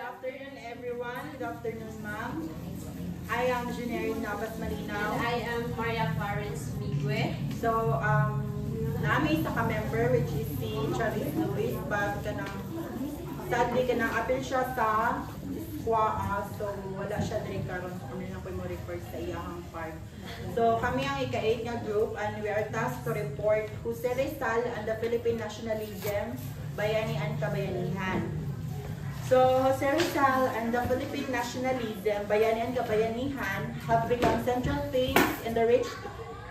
afternoon, everyone. Good afternoon, ma'am. I am Jenerine Navas Malinaw. And I am Maria Florence Migwe. So, namin sa ka-member, which is si Charis Luis, but sadly apil siya sa SQA, so wala siya din karon kung ano na po mo report sa iyang part. So, kami ang ika-8 nga group and we are tasked to report Jose Rizal and the Philippine Nationalism, Bayani and Kabayanihan. So, Jose Rizal and the Philippine Nationalism, Bayani and Kabayanihan have become central themes in the rich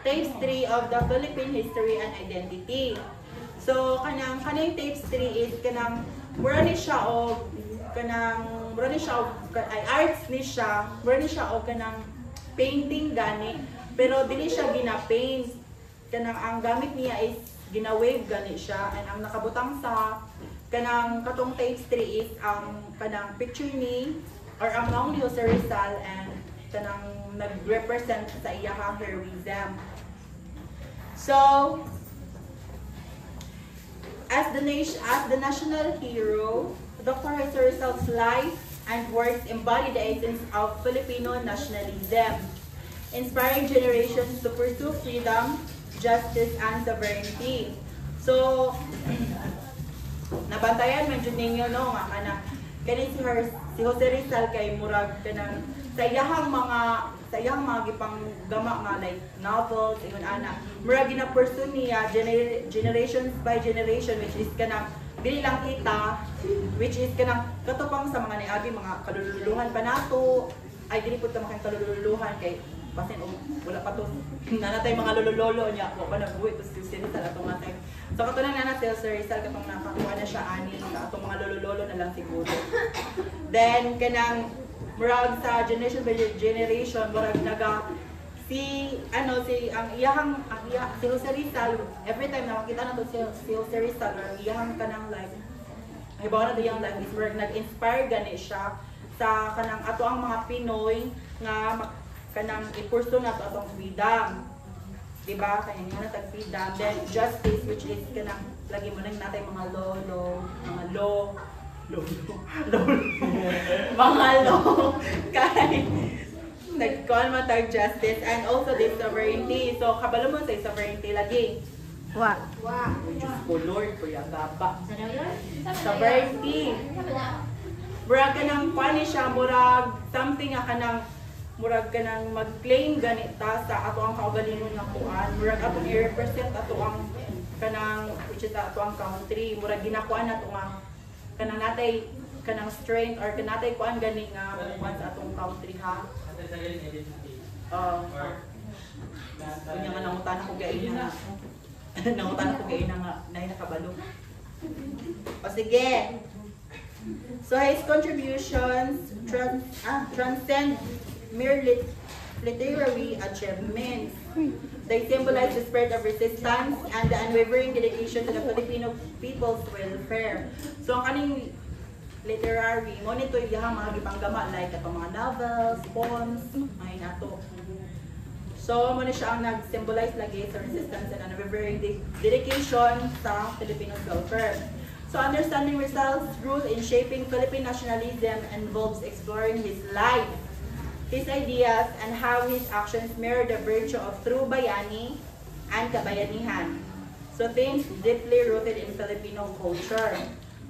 tapestry of the Philippine history and identity. So, kanang tapes 3 is mura ni siya o arts ni siya, mura ni siya o painting gani, pero dili siya gina-paint. Ang gamit niya is gina-wave gani siya, and ang nakabutang sa katong tapes 3 is ang picture ni or ang naong ni Jose Rizal and nag-represent sa iyang heroism. So, as the national hero, Dr. Jose Rizal's life and works embody the essence of Filipino nationalism, inspiring generations to pursue freedom, justice, and sovereignty. So, nabantayan man dyan ninyo, no, nga si Jose Rizal kay murag sa iyang mga gipang gama nga like novels, ingon ana, murag gina-pursue niya generations by generation, which is dili lang kita, which is katupang sa mga niagi, mga kalululuhan pa nato, ay dili pud ta makang kalululuhan kay basin wala pa to nanatay mga lolo niya ko pa nagbuhi to si Rizal atong natay. So katulang na si Jose Rizal katong nakakuha na siya ani sa atong mga lolo na lang siguro. Then murag sa generation by generation murag si Jose Rizal, every time na makita na to si Jose Rizal or iyang life, hibaw na to iyang life is murag nag-inspire gani siya sa ato ang mga Pinoy nga i-pursue na to atong freedom, diba? Kaya nga natag freedom, then justice, which is lagi mo nang natay mga mga law kay nagkuhan matag justice, and also the sovereignty. So kabalo mo sa sovereignty lagi. Wa. Diyos ko Lord, kuya gaba. Sovereignty. Murag kuan siya, murag something murag mag-claim ganita sa ato ang kaugalingon nga kuan. Murag atong i-represent ato ang which is ato ang country. Murag ginakuan nato nga natay strength or natay kuan gani nga kuan sa atong country ha. Kunya nga nangutan ako gaina nga. Nangutan ako gaina nga naay nakabalo. O sige. So his contributions transcend mere literary achievements. They symbolize the spirit of resistance and the unwavering dedication to the Filipino people's welfare. So ang kaning literary, mo nito yung mga gipanggama like atong mga novels, poems, ay nato. So mo ni siya ang nag-symbolize lagi sa resistance and unwavering dedication sa Filipino welfare. So understanding Rizal's role in shaping Philippine nationalism involves exploring his life, his ideas, and how his actions mirror the virtue of true bayani and kabayanihan. So things deeply rooted in Filipino culture.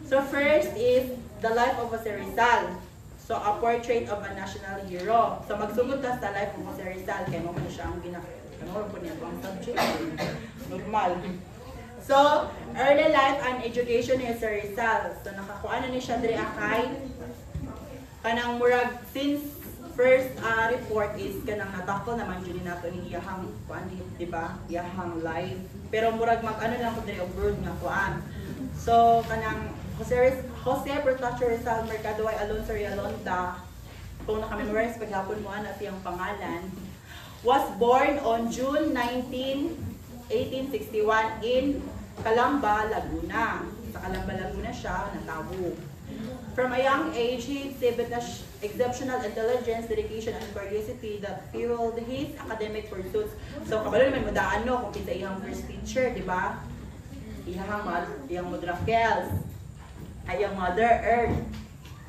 So first is the life of Jose Rizal. So a portrait of a national hero. So magsugod ta sa life of Jose Rizal kay mo siya ang ginagawa po niya ang subject. Normal. So early life and education ni Jose Rizal. So nakakuha na ni siya diri akay kanang murag since first report is natakol naman jud nato ni iyahang kuan di ba? Iyahang live. Pero murag lang ko diri abroad nga kuan. So Jose Protasio Rizal Mercado ay Alonso Rialonda, kung naka-memorize paghapon mo na siyang pangalan, was born on June 19, 1861 in Calamba, Laguna. Sa Calamba, Laguna siya natawo. From a young age, he exhibited exceptional intelligence, dedication, and curiosity that fueled his academic pursuits. So, kabalo naman mo daan kung kita iyang first teacher, di ba? Iyang Mudrafels, ay yung Mother Earth.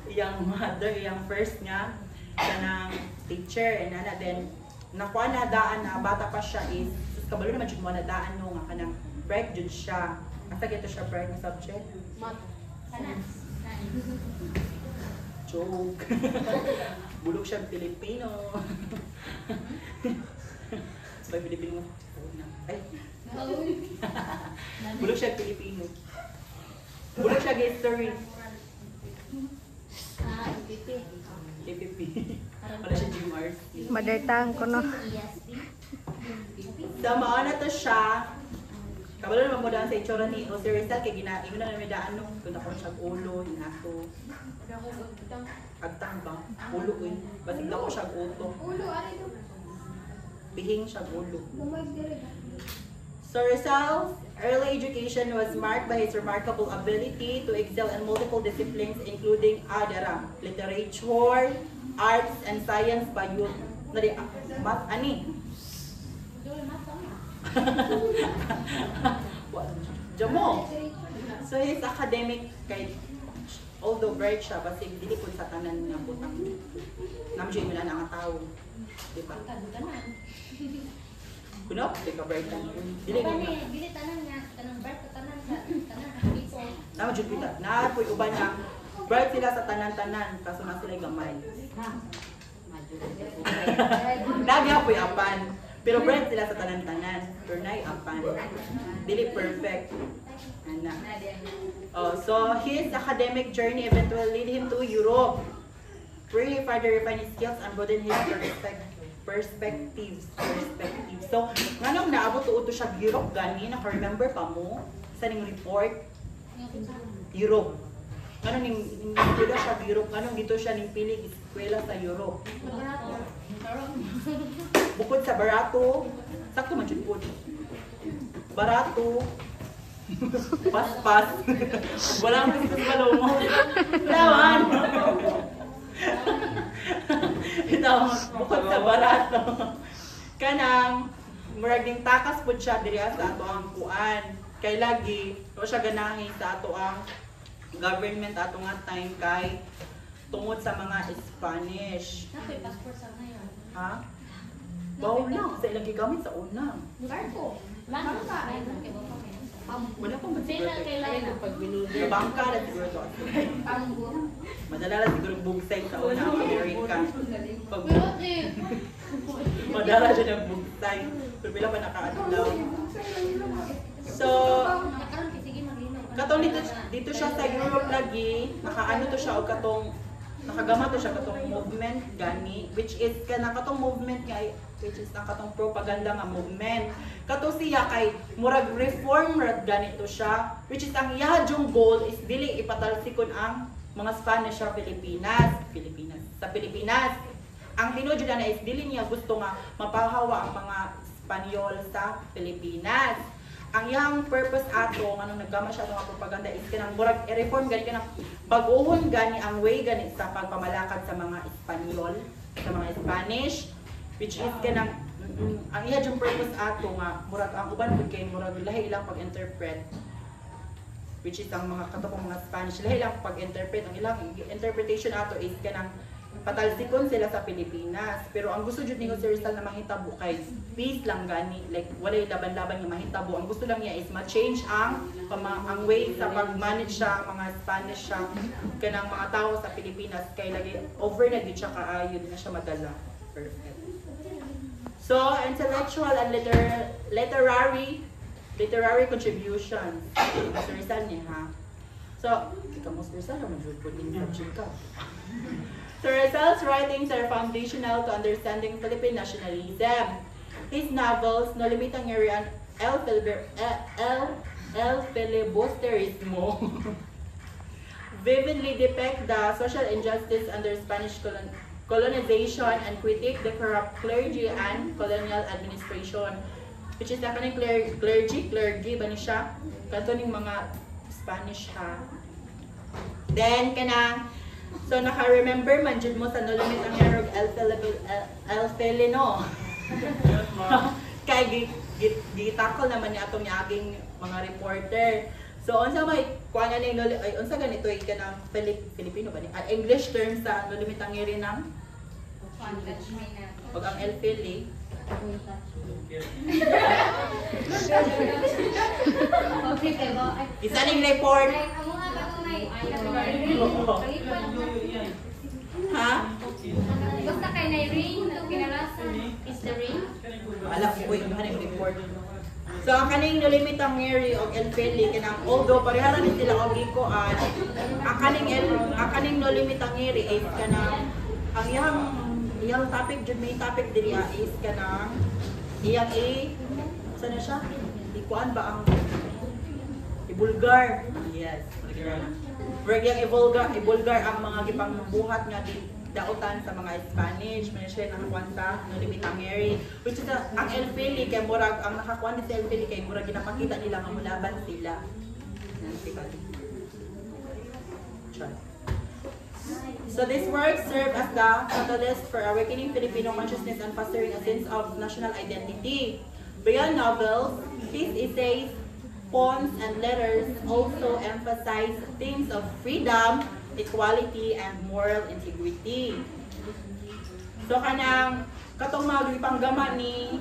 iyang mother, iyang first nga kanang teacher and ana then nakuha na daan na bata pa siya is kabalo naman jud mo na daan no nga kanang bright jud siya. Asa gito siya bright nga subject? Math. Science. Joke. Bulok siya Pilipino. Sabay Pilipino. Ay. Bulok siya Pilipino. Bulok siya history. PPP. Wala siya GMRC. Mother tongue ko no. So, mauna to siya. Kabalo naman mo daan sa itsura ni Jose Rizal kay ginaimo na namin daan nung kung ako siya ulo, hinato. Agtang ba? Ulo ko yun. Basig na ko siya uto. Bihing siya ulo. So Rizal's early education was marked by his remarkable ability to excel in multiple disciplines including literature, arts, and science by youth. Math, ani? Jamo. So his academic kay although bright siya basig dili pud sa tanan nga butang. Namjoy mo na ang tao. Di ba? Kuno, di ka bright tan. Dili nga. Dili tanan nga, tanang bright tanan sa tanan people. Namjoy kita. Na pud uban nga bright sila sa tanan-tanan kaso na sila gamay. Nagya po'y apan. Pero bright sila sa tanan-tanan. Pero na'y apan. Dili perfect. Ana. Oh, so his academic journey eventually led him to Europe, where he further refined his skills and broadened his perspectives. So, nganong naabot tuod to siya Europe gani, naka-remember pa mo sa ning report? Europe. Nganong ning eskwela siya Europe, nganong dito siya ning piling eskwela sa Europe? Bukod sa barato, sakto man jud pud. Barato. Pas. Walang gusto sa lomo. Lawan. Ito, bukod sa barato. Kanang murag ding takas pud siya diri sa ato ang kuan. Kay lagi o siya ganahi sa ato ang government ato nga time kay tungod sa mga Spanish. Nakoy passport sa ngayon. Ha? Bawo lang sa ilang gigamit sa una. Barko. Lalo ka. Wala pa man siguro. Sila kailangan pag Sa bangka na siguro to. Madala na siguro bugsay sa una ang Amerika. Pag madala siya ng bugsay. Pero bila pa nakaadlaw. So, katong dito siya sa Europe lagi, nakaano to siya o katong nakagama to siya katong movement gani, which is kana katong movement nga which is ang katong propaganda nga movement. Kato siya kay murag reform rad ganito siya, which is ang iyahang goal is dili ipatalsikon ang mga Spanish sa Pilipinas. Ang tinuod na is dili niya gusto nga mapahawa ang mga Espanyol sa Pilipinas. Ang iyang purpose ato nga nung naggama siya nga propaganda is kanang murag i-reform gani kanang bag-ohon gani ang way gani sa pagpamalakad sa mga Espanyol, sa mga Spanish, which is kanang ang iyang purpose ato nga murag ang uban pud kay murag lahi ilang pag-interpret, which is ang mga katapong mga Spanish lahi ilang pag-interpret. Ang ilang interpretation ato is kanang patalsikon sila sa Pilipinas, pero ang gusto jud ni Jose Rizal na mahitabo kay peace lang gani, like walay laban-laban nga mahitabo. Ang gusto lang niya is ma-change ang way sa pag-manage sa mga Spanish siya kanang mga tao sa Pilipinas kay lagi over na gid siya kaayo na siya madala. Perfect. So, intellectual and literary contributions. Jose Rizal niya ha. So, ikaw mo Rizal naman jud pud din ka. So Rizal's writings are foundational to understanding Philippine nationalism. His novels, No Limitang Area and El Filibusterismo, vividly depict the social injustice under Spanish colonization and critique the corrupt clergy and colonial administration. Which is the kanang clergy ba ni siya? Kanto ning mga Spanish ha. Then kanang so naka-remember man jud mo sa No Limitang Area El Felino. Kay gitakol naman ni atong aging mga reporter. So So unsa may kuan ani ay unsa ganito ay kanang Filipino ba ni? English term sa lolimitangiri ng pag ang elfili. Isa ning report. Ha? Basta kay na ring, kinalasan is the ring. Alam ko yung haning report. So ang kaning nalimitang ngeri og elfili kanang although parehara ni sila og gikuan, ang kaning nalimitang ngeri is kanang ang iyang topic jud may topic diri is kanang iyang sana siya? Ikuan ba ang ibulgar? Yes. Word yang ibulgar ang mga gipangbuhat nga dautan sa mga Spanish, may siya nakakuan sa nolimitangeri, which is ang elfili kay murag ang nakakuan ni sa elfili kay murag ginapakita nila nga mulaban sila. So this work served as the catalyst for awakening Filipino consciousness and fostering a sense of national identity. Beyond novels, his essays, poems, and letters also emphasize themes of freedom, equality, and moral integrity. So kanang katong mga panggama ni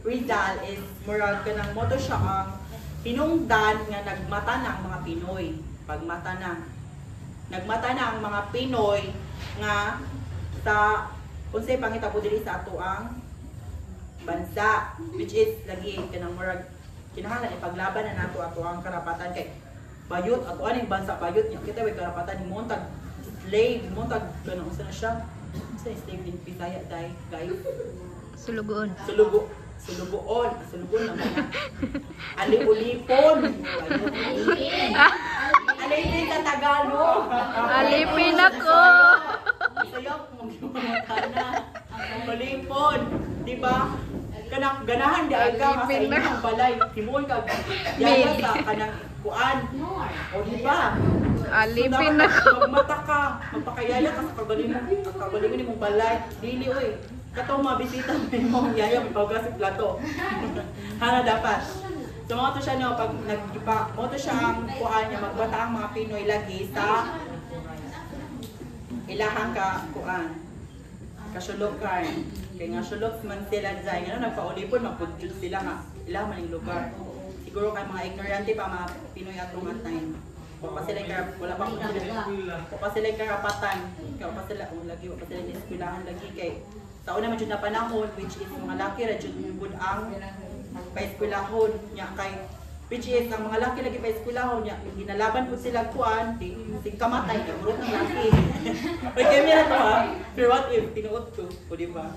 Rizal is murag kanang moto siya ang pinungdan nga nagmata na ang mga Pinoy. Nagmata na ang mga Pinoy nga sa unsay pangita po diri sa ato ang bansa, which is lagi kanang murag kinahanglan ipaglaban na nato ato ang karapatan kay bayot ato aning bansa bayot nya kita way karapatan ni montag slave montag kanang usa na siya sa slave in Bisaya dai guys sulugoon naman na ali-ulipon alipin sa Tagalog alipin ako sayok mong na ulipon di ba kanang ganahan di aga sa inyong balay timon kag yaya sa kanang kuan o di ba alipin ako magmata ka magpakayaya ka sa kagalingon nimong balay dili oy katong mabisita mo yaya magpaugas sa plato hana dapat so mga to siya no pag naggipa mo to siya ang kuan niya magbata ang mga Pinoy lagi sa ilahang ka kuan kasulukan kaya nga sulok man sila dyan nga nagpaulipon magpudjud sila nga ilang maning lugar siguro kay mga ignorante pa mga Pinoy atong time wala pa sila karapatan kaya pa sila eskwelahan lagi kay sa una man jud na panahon which is mga laki ra jud gud ang paeskwelahon nya kay which is ang mga laki lagi paeskwelahon nya ginalaban pud sila kuan di kamatay kay murot ng laki may kamera to ha pero what if tinuot ko o di ba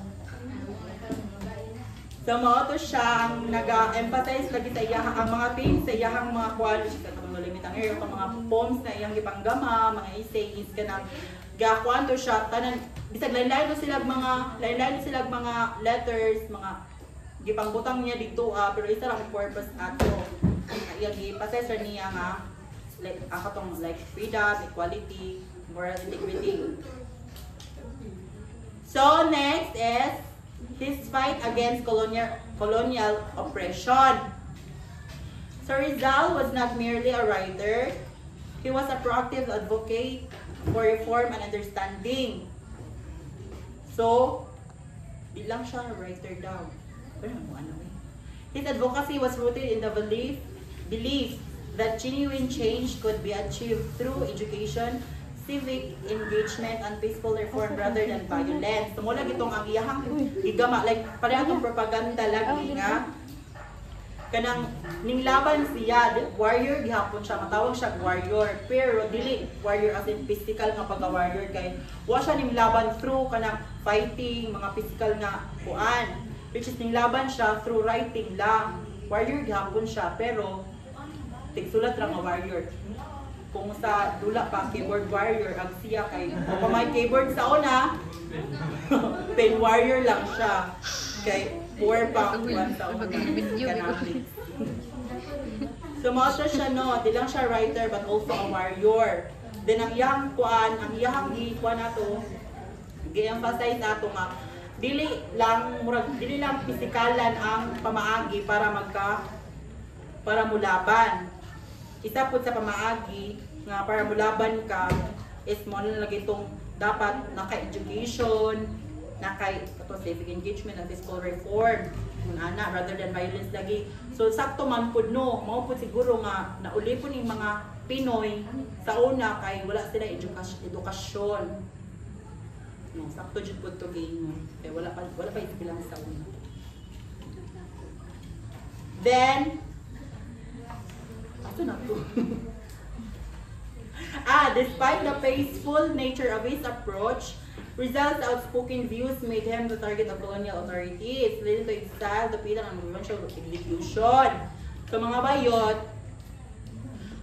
so mga to siya ang naga-emphasize lagi sa iyahang ang mga themes sa iyahang mga qualities sa limitang area ang mga poems na iyang gipanggama mga essays kanang gakuan to siya tanan bisag lain-lain sila mga letters mga gipangbutang niya dito pero isa lang ang purpose ato iyang gi-emphasize niya nga like akatong like freedom, equality, moral integrity. So next is his fight against colonial oppression. So Rizal was not merely a writer, he was a proactive advocate for reform and understanding. So, bilang siya writer daw. His advocacy was rooted in the belief that genuine change could be achieved through education, civic engagement, and peaceful reform rather than violence. So, mula gitong ang iyahang igama, like parehong propaganda lagi nga, kanang ninglaban siya, warrior gihapon siya, matawag siya warrior, pero dili warrior as in physical nga pagka-warrior kay wa siya ninglaban through kanang fighting, mga physical nga kuan, which is ninglaban siya through writing lang. Warrior gihapon siya, pero tigsulat lang nga warrior. Kung sa dula pa keyboard warrior ang siya kay o may keyboard sa una pen warrior lang siya kay poor pa kuan sa una kanang so master siya no di lang siya writer but also a warrior then ang iyang kuan ang iyang kuan nato gi-emphasize nato nga dili lang pisikalan ang pamaagi para para mulaban. Isa po sa pamaagi nga para mulaban ka is mo na lagi itong dapat naka-education, civic engagement and fiscal reform ana rather than violence lagi. So sakto man pud no, mao pud siguro nga nauli po ning mga Pinoy sa una kay wala sila edukasyon. No, sakto jud pud to gain. Kay wala pa bilang sa una. Then ato na to. Despite the peaceful nature of his approach, Rizal's outspoken views made him the target of colonial authorities, leading to exile, dapitan ang provincial execution. So mga bayot,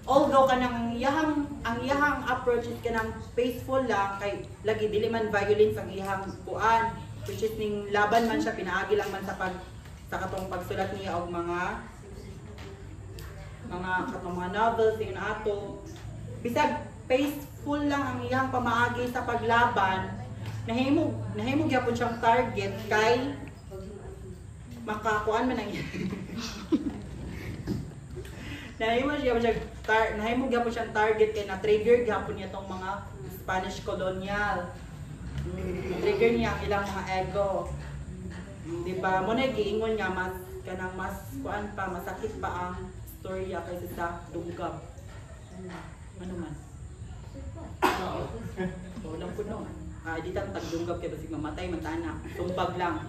although ang iyahang approach is kanang peaceful lang, kay lagi dili man violence ang iyahang kuan, which is ning laban man siya, pinaagi lang man sa katong pagsulat niya og mga novels yung ato. Bisag peaceful lang ang iyang pamaagi sa paglaban, nahimog gyapon siyang target kay makakuan man ang nahimog gyapon siyang target kay na-trigger gyapon niya tong mga Spanish colonial. Trigger niya ang ilang mga ego. Di ba? Mo na giingon niya mas masakit pa ang storya kaysa sa dunggab. Ano man? Walang puno. Di tang tagdunggab kay basig mamatay man tana. Sumbag lang.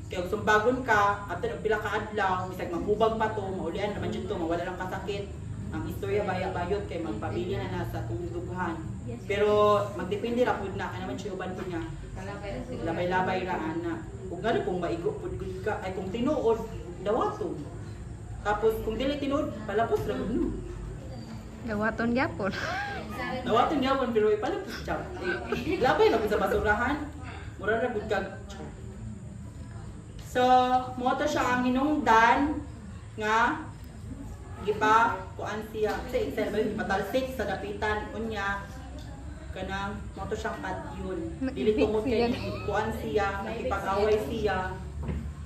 Kaya kung sumbagon ka, after og pila ka adlaw, bisag maghubag pa to, maulian naman jud to, mawala lang kasakit. Ang istorya bayot kay magpabili na sa tungdughan. Pero magdepende ra pud na kay naman siya uban pud niya. Labay-labay ra ana. Kung gani kung maigo pud ka ay kung tinuod dawaton. Tapos kung dili tinuod, palapos ra gud. Dawaton gyapon. Dawaton gyapon pero palapos siya. Labay ra pud sa basurahan. Mura ra gud kag. So, moto siya ang hinungdan nga kuan siya sa Excel ba ipatalsik sa dapitan unya kanang moto siyang patyun. Dili tungod kay kuan siya, nakipag-away siya.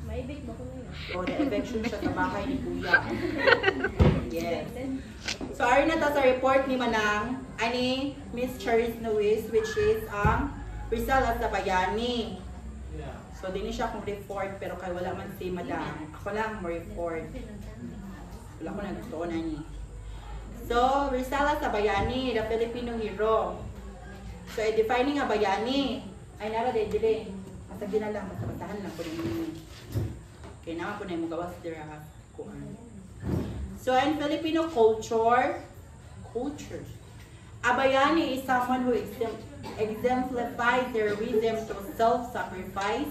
Maibig ba ko ngayon? O na-eviction siya sa bahay ni Kuya. Yes. So, ari na ta sa report ni Manang ani Miss Charis Nuis, which is ang Rizal at Bayani. So, din siya akong report pero kay wala man si Madam. Ako lang mo report. Wala ko nagtuon na ni. So, Rizal at Bayani, the Filipino hero. So, defining a bayani ay nara dili. Basta ginalang, basta-bastahan lang po rin. Kaya naman po na yung magawas dira kuan. So, in Filipino culture, a bayani is someone who exemplifies heroism through self-sacrifice,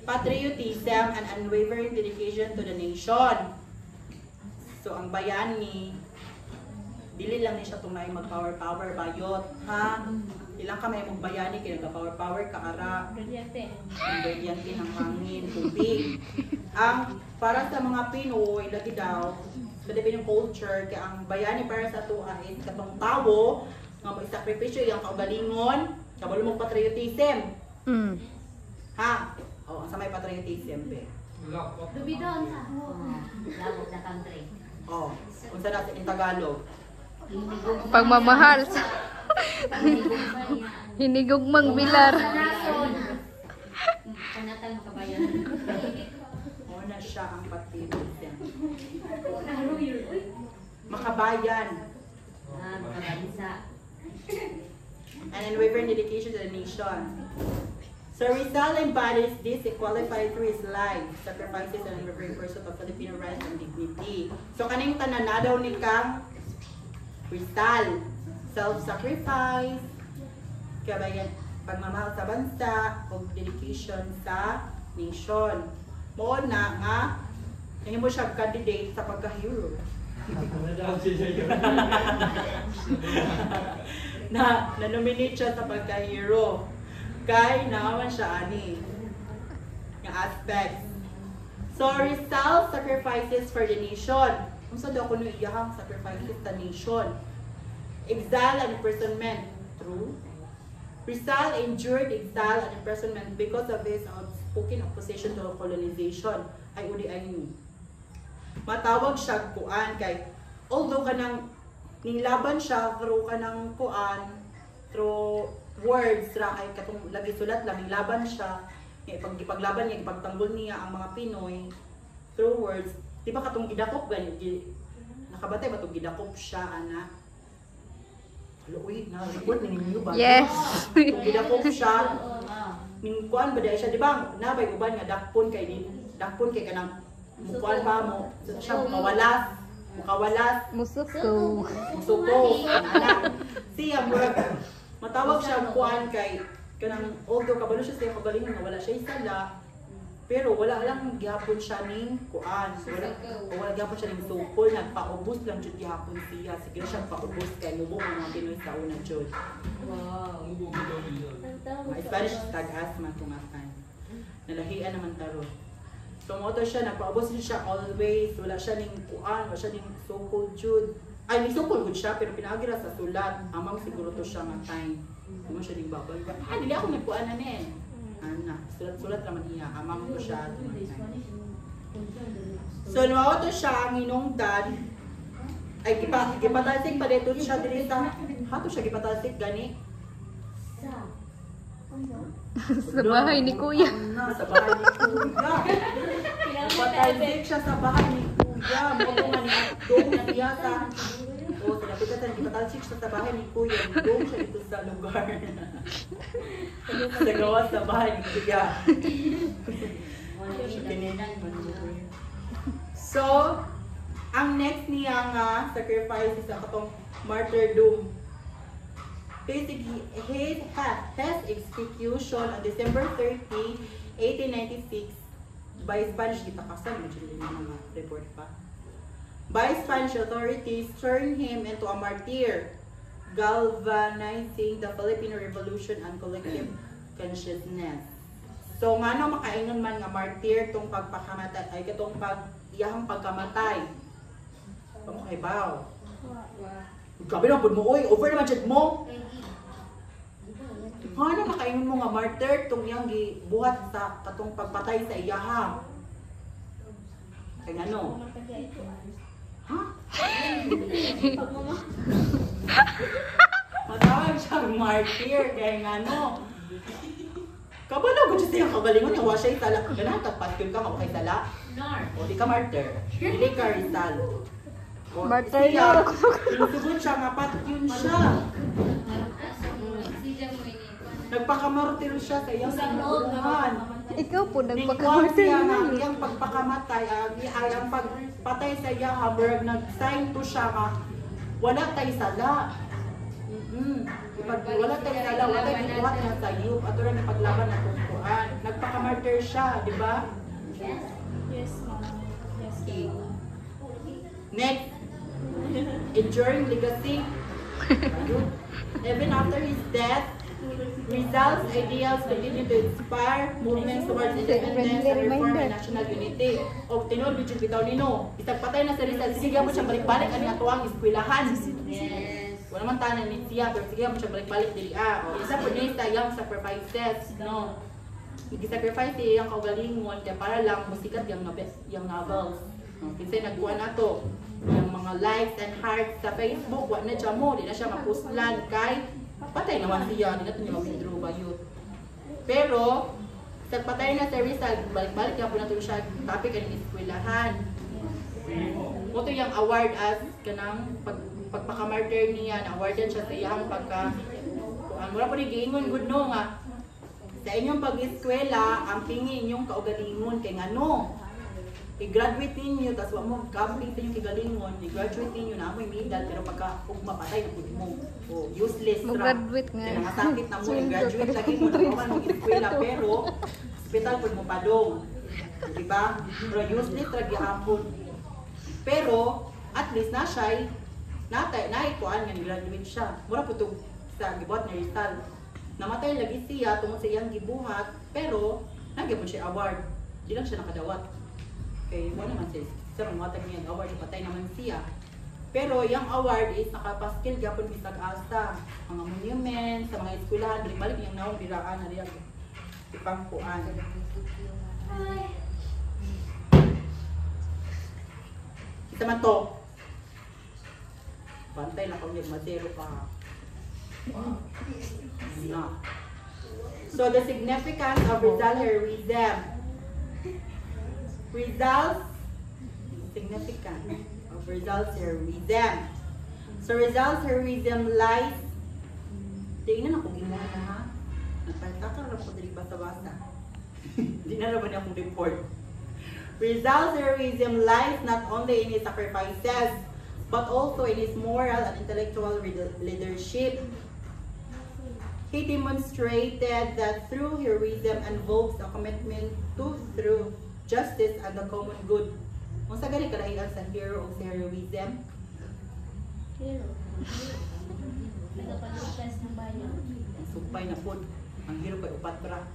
patriotism, and unwavering dedication to the nation. So, ang bayani, dili lang ni siya tunay mag-power bayot, ha? Ilang ka may magbayani kaya nagka-power ka ara. Brilyante. Ang brilyante ng hangin, tubig. Ang para sa mga Pinoy, lagi daw, sa Filipino culture, kaya ang bayani para sa tuwa is katong tao, nga mag-sakripisyo, yung kaugalingon, kabalo mong patriotism. Ha? O, sa may patriotism, be. Lubidon sa labot na country. O, kung saan natin in Tagalog. Pagmamahal. Hinigugmang bilar. Panatang makabayan. O na siya ang patriotism. Makabayan. Makabansa. And unwavering dedication to the nation. So Rizal embodies this equalified through his life, sacrifices, and unwavering pursuit of Filipino rights and dignity. So kaning tanan na daw ni kang Rizal, self-sacrifice, kabayan, pagmamahal sa bansa, o dedication sa nation. Mo na nga, nahimo siya candidate sa pagka-hero. Na-nominate siya sa pagka-hero. Kay naman siya ani yung aspects. So Rizal sacrifices for the nation. Kung sa daw kuno iyahang sacrifices sa nation. Exile and imprisonment. True. Rizal endured exile and imprisonment because of his outspoken opposition to colonization. Ay udi ay ni. matawag siya kuan kay although kanang nilaban siya through kanang kuan through words ra kay katong lagi sulat lang nilaban siya pag ipaglaban niya ipagtanggol niya ang mga Pinoy through words di ba katong gidakop gani nakabatay ba tong gidakop siya ana uy, na-report na ninyo ba? Yes. Kung gidakop siya, ning kuan ba dahil siya, di ba? Nabay uban nga dakpon kay kanang mukuan pa mo, siya mukawalas, Musuko. musuko, anak. Siya, murag, matawag siya kuan kay kanang, although kabalo siya siya kagalingon nga wala siya isala, pero wala lang gihapon siya ning kuan. Wala gihapon siya ning sukol, nagpaubos lang jud gihapon siya. Sige siya paubos kay mubo ang mga Pinoy sa una jud. Wow. Mga Spanish tag-as man tumakan. Nalahian naman taro. So moto siya nagpaubos siya always, wala siya ning kuan, wala siya ning sukol jud. Ay, may sukol gud siya pero pinaagi ra sa sulat. Amang siguro to siya nga time. Mo siya ning babay. Dili ako nagkuan na nen. Ana, sulat-sulat naman niya, amang ko siya. So, nawawa to siya ang inungdan. Ay, gipatalsik pa dito siya diri sa, hato siya gipatalsik gani. Sa bahay ni Kuya. Sa bahay ni Kuya. Gipatalsik siya sa bahay ni Kuya. Moto nga ni Dong na niya sa, o, sinapitan, gipatalsik siya sa bahay ni Kuya. Dong siya dito sa lugar. Sa gawas sa bahay ni Kuya. So, ang next niya nga sacrifice is ang katong martyrdom. Basically, his execution on December 30, 1896 by Spanish, kita kasan, medyo mga report pa. By Spanish authorities turned him into a martyr, galvanizing the Filipino Revolution and collective consciousness. So nga no makaingon man nga martyr tong pagpakamatay ay katong iyahang pagkamatay. Pamo kay baw. Grabe na pud mo oy, over naman jud mo. Ano makaingon mo nga martyr tong iyang gibuhat sa katong pagpatay sa iyahang. Kay ano? Ha? Matawag siyang martyr kaya nga no. Kabalo ko siya kagalingon nga wa siya itala. Ganahan tagpaskil ka kay tala. O di ka martyr. Dili ka Rizal. Martyr siya. na. Tinutubod siya nga yun siya. Nagpakamartir siya sa iyang sinuuhan. Ikaw po Ningkuan nagpakamartir siya nga naman. iyang pagpakamatay ay ang pagpatay sa iya hamburg nag-sign to siya nga wala tay sala. Pag wala tay sala, wala tay gituhat niya sa iyo at rin ang paglaban ng tungkuan. Nagpakamartir siya, di ba? Yes, ma'am. Yes, ma'am. Next, enduring legacy. Even after his death, Rizal's ideals continue to inspire movements towards independence and reform and national unity. O tinod bidyo bitaw nino, isang patay na sa Rizal, sige mo siya balik-balik ang atuang eskwelahan. Yes. Wala man tanan ni siya, pero sige mo siya balik-balik dili o isa po niya sa iyang sacrifices, no. Nag-sacrifice siya iyang kaugalingon kaya para lang musikat yung novels. Kasi nagkuha na to, yung mga likes and hearts sa Facebook, wala na siya mo, di na siya mapustlan kay patay naman siya, hindi natin niya mag-withdraw ba yun. Pero, sa patay na sa Rizal, balik-balik na po natin siya topic ang eskwelahan. Ito yung award as kanang pagpakamartyr niya, na-awardan siya sa iyang pagka... Mura po ni giingon, good no nga. Sa inyong pag-eskwela, ang pingi inyong kaugalingon kay nga no. I-graduate ninyo, tapos wag mo complete sa inyong kigalingon, i-graduate ninyo na amoy medal, pero pagka kung mapatay na po mo, o useless ra. Mag-graduate nga. Kaya nakasakit na mo, i-graduate lagi mo, nakawan mo eskwela, pero hospital po mo padong. Diba? Pero useless ra gihapon. Pero, at least na siya, naikuan nga ni-graduate siya. Mura po ito sa gibuhat ni Rizal. Namatay lagi siya, tungkol sa iyang gibuhat, pero nagyapon siya award. Di lang siya nakadawat. Okay, wala naman siya. Sa mga niya award, patay naman siya. Pero yung award is nakapaskil gapon bisag asa. Mga monuments, sa mga eskwelahan, balik-balik yung naong biraan na riyan. Ipangkuan. Sa man to. Pantay na kung mag-zero pa. No. So the significance of Rizal heroism. Rizal's significance of Rizal's heroism. So Rizal's heroism lies. Tingnan ako ginawa na ha. Nagpagkakaroon ako dali basa-basa. Hindi na naman akong report. Rizal's heroism lies not only in his sacrifices, but also in his moral and intellectual leadership. He demonstrated that true heroism involves a commitment to true justice and the common good. Kung sa gani kalahian sa hero o sa heroism? Hero. Nagpapaligtas ng bayan. Ang supay na food. Ang hero kay upatra.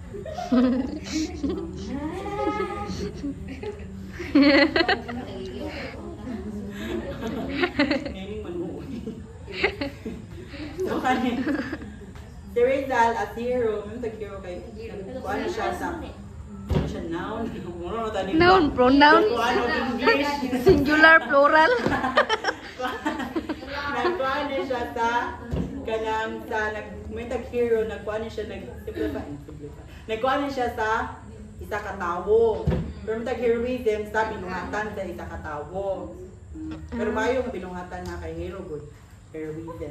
Ngayon manuwi. So kanin. Si Rizal as hero, may tag-hero kay kuha na siya sa ano siya, noun? Ano na tayo? Noun, pronoun. Kuha na English. Singular, plural. Nagkuha na siya sa kanang sa may tag-hero, nagkuha na siya nagkuha na siya sa isa ka tawo. Pero may tag-heroism sa binuhatan sa isa ka tawo. Pero maayo nga binuhatan na kay hero good. Heroism.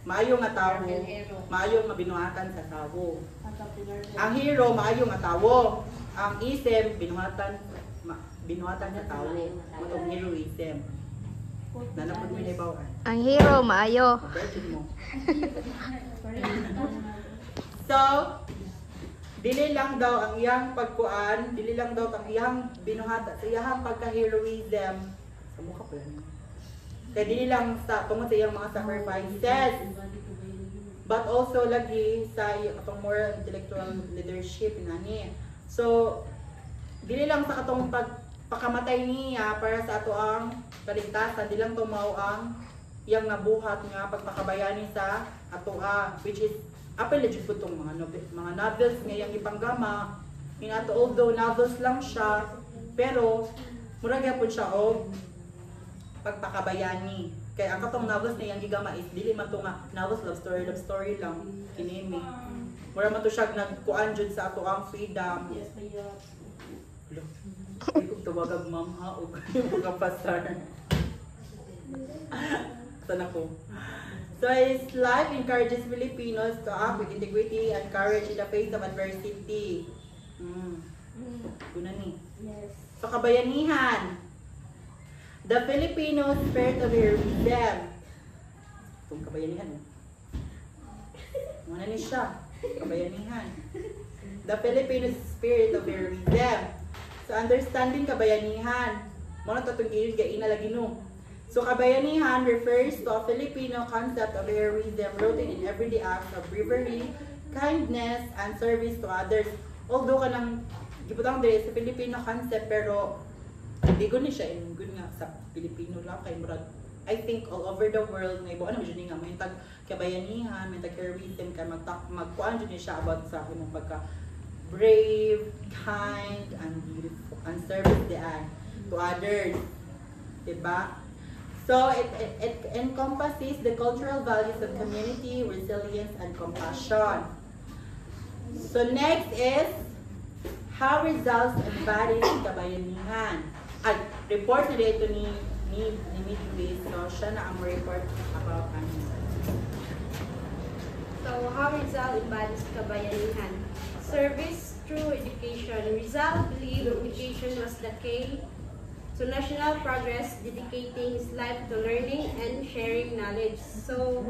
Maayo nga tawo, maayo nga binuhatan sa tawo. Ang hero maayo nga tawo. Ang isem binuhatan sa tawo. Matong heroism. Nanapod mo na ibawan. Ang hero, maayo. Virgin mo. So, dili lang daw ang iyang pagkuan, dili lang daw ang iyang binuhatan, sa iyang pagka-heroism. Sa mukha pala niya. Kaya dili lang sa tungod sa iyang mga sacrifices, but also lagi sa atong moral intellectual leadership nani. So, dili lang sa katong pagpakamatay niya para sa ato ang kaligtasan, dili lang tumaw ang iyang nabuhat nga pagpakabayani sa ato which is apel legit po itong mga novels nga iyang ipanggama. Inato although novels lang siya, pero mura gyapon siya og pagpakabayani. Kaya ang katong novels na iyang gigama is dili man to nga novels love story lang kinimi. Mura man to siya nagkuan jud sa ato ang freedom. Yes, kung tawagag ma'am ha o mga pastor. Sana ko. So his life encourages Filipinos to act with integrity and courage in the face of adversity. Guna ni. Yes. So kabayanihan. The Filipino spirit of heroism. Itong kabayanihan. Ano ni siya? Kabayanihan. The Filipino spirit of heroism. So understanding kabayanihan. Muna ito itong gilid gaina lagi no. So kabayanihan refers to a Filipino concept of heroism rooted in everyday acts of bravery, kindness, and service to others. Although kanang gibutang diri sa Filipino concept pero bigo ni siya good nga sa Pilipino lang kay murag I think all over the world nga ibo ano jud nga may tag kabayanihan, may tag heroism kay magkuan jud ni siya about sa imong pagka brave, kind, and beautiful, and service to others. Diba? So it encompasses the cultural values of community, resilience, and compassion. So next is how results embodies kabayanihan. Ay, report na dito ni Midway. So siya na ang report about ano. So how Rizal embodies kabayanihan? Service through education. Rizal believed education was the key to national progress, dedicating his life to learning and sharing knowledge. So,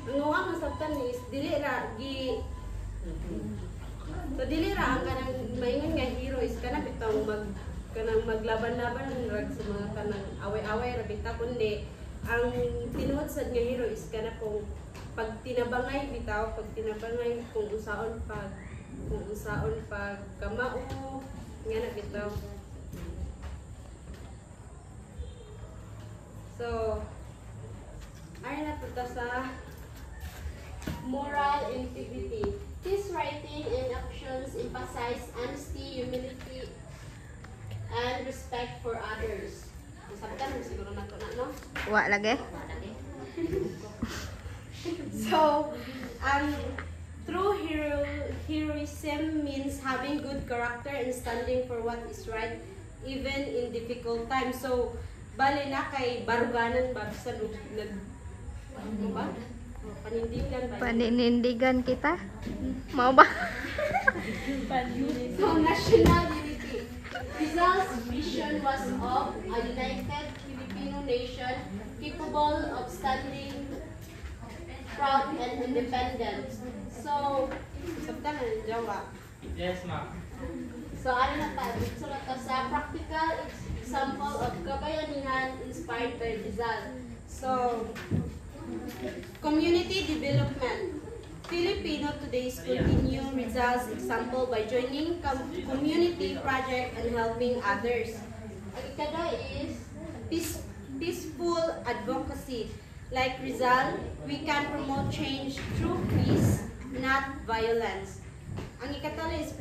ang nga masabtan is, dili ra ang kanang maingon nga hero is kanang bitong kanang maglaban-laban rag sa mga kanang away-away ra bitaw kundi ang tinuod sad nga hero is kana kung pag tinabangay bitaw, pag tinabangay kung usaon pag kamao nga na bitaw. So, ay natuta sa moral integrity. His writing and actions emphasize honesty, humility, and respect for others. Sabtan mo siguro na to na, no? Wa lagi. So, true heroism means having good character and standing for what is right even in difficult times. So, bali na kay baruganan ba sa nag ano ba? O, panindigan ba? Paninindigan kita. Mau ba? So, national unity. Rizal's vision was of a united Filipino nation capable of standing proud and independent. So, sabta na ng Jawa. Yes, ma'am. So, ano na pa? So, na to sa practical example of kabayanihan inspired by Rizal. So, community development. Filipino today continue Rizal's example by joining community project and helping others. Ang ikada is peaceful advocacy. Like Rizal, we can promote change through peace, not violence. Ang ikatalo is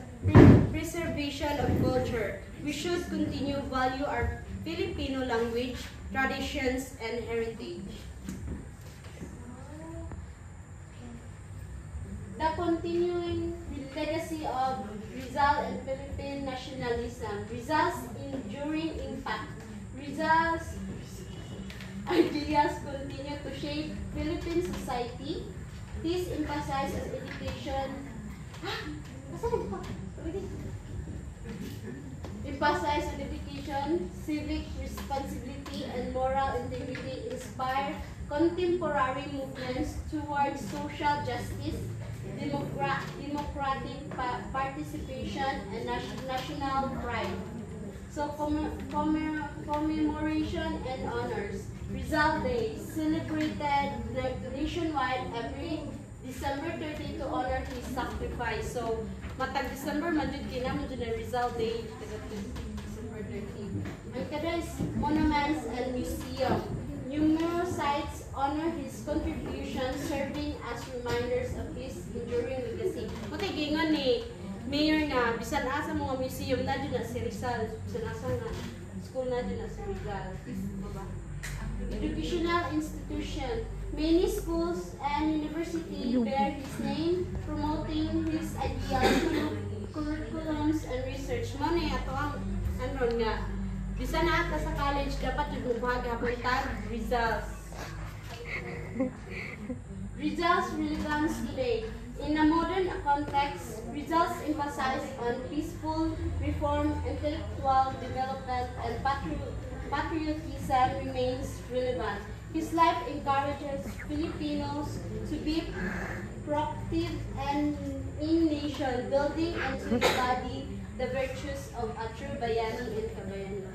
preservation of culture. We should continue value our Filipino language, traditions, and heritage. The continuing legacy of Rizal and Philippine nationalism. Rizal's enduring impact. Rizal's ideas continue to shape Philippine society. This emphasizes education. Emphasize on education, civic responsibility, and moral integrity inspire contemporary movements towards social justice, democratic participation, and national pride. So, commemoration and honors. Rizal Day, celebrated nationwide every December 30 to honor his sacrifice. So, matag December, majud kina, majud na Rizal Day, December 30. Ang kada is monuments and museum. Numerous sites honor his contribution, serving as reminders of his enduring legacy. Matay gingon ni Mayor nga, bisan asa mga museum na dyan na si Rizal, bisan asa nga school na dyan na si Rizal. Diba? Educational institution. Many schools and universities bear his name, promoting his ideas, curriculums, and research. Mano ato ang ano nga, bisan na ata sa college, dapat yung maghabuntag results. Rizal's relevance today. In a modern context, Rizal's emphasize on peaceful reform, intellectual development, and patriotism remains relevant. His life encourages Filipinos to be proactive and in nation building and to embody the virtues of a true bayani and kabayani.